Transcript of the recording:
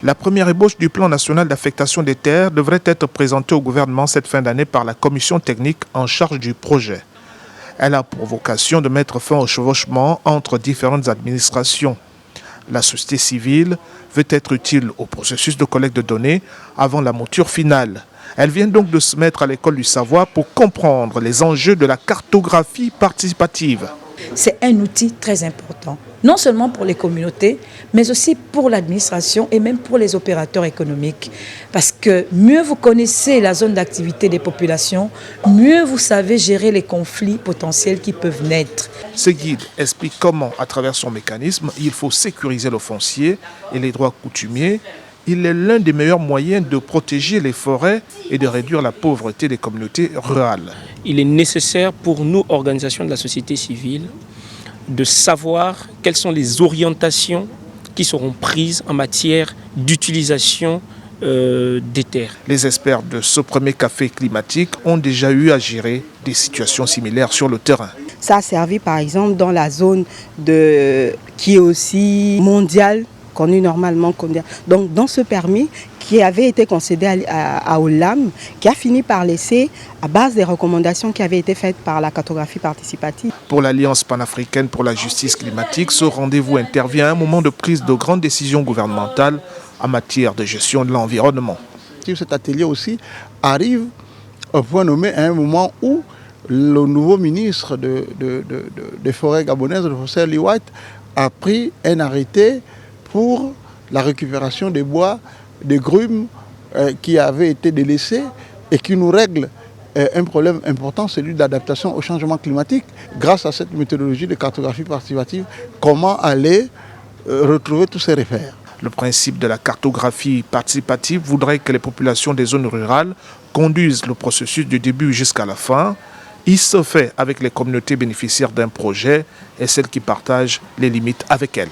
La première ébauche du plan national d'affectation des terres devrait être présentée au gouvernement cette fin d'année par la commission technique en charge du projet. Elle a pour vocation de mettre fin au chevauchement entre différentes administrations. La société civile veut être utile au processus de collecte de données avant la mouture finale. Elle vient donc de se mettre à l'école du savoir pour comprendre les enjeux de la cartographie participative. C'est un outil très important, non seulement pour les communautés, mais aussi pour l'administration et même pour les opérateurs économiques. Parce que mieux vous connaissez la zone d'activité des populations, mieux vous savez gérer les conflits potentiels qui peuvent naître. Ce guide explique comment, à travers son mécanisme, il faut sécuriser le foncier et les droits coutumiers. Il est l'un des meilleurs moyens de protéger les forêts et de réduire la pauvreté des communautés rurales. Il est nécessaire pour nous, organisations de la société civile, de savoir quelles sont les orientations qui seront prises en matière d'utilisation des terres. Les experts de ce premier café climatique ont déjà eu à gérer des situations similaires sur le terrain. Ça a servi par exemple dans la zone qui est aussi mondiale, connue normalement. Donc dans ce permis qui avait été concédé à Olam, qui a fini par laisser, à base des recommandations qui avaient été faites par la cartographie participative. Pour l'Alliance panafricaine pour la justice climatique, ce rendez-vous intervient à un moment de prise de grandes décisions gouvernementales en matière de gestion de l'environnement. Cet atelier aussi arrive au point nommé à un moment où le nouveau ministre des forêts gabonaises, le professeur Lee White, a pris un arrêté pour la récupération des bois, des grumes qui avaient été délaissés et qui nous règle un problème important, celui de l'adaptation au changement climatique. Grâce à cette méthodologie de cartographie participative, comment aller retrouver tous ces repères. Le principe de la cartographie participative voudrait que les populations des zones rurales conduisent le processus du début jusqu'à la fin. Il se fait avec les communautés bénéficiaires d'un projet et celles qui partagent les limites avec elles.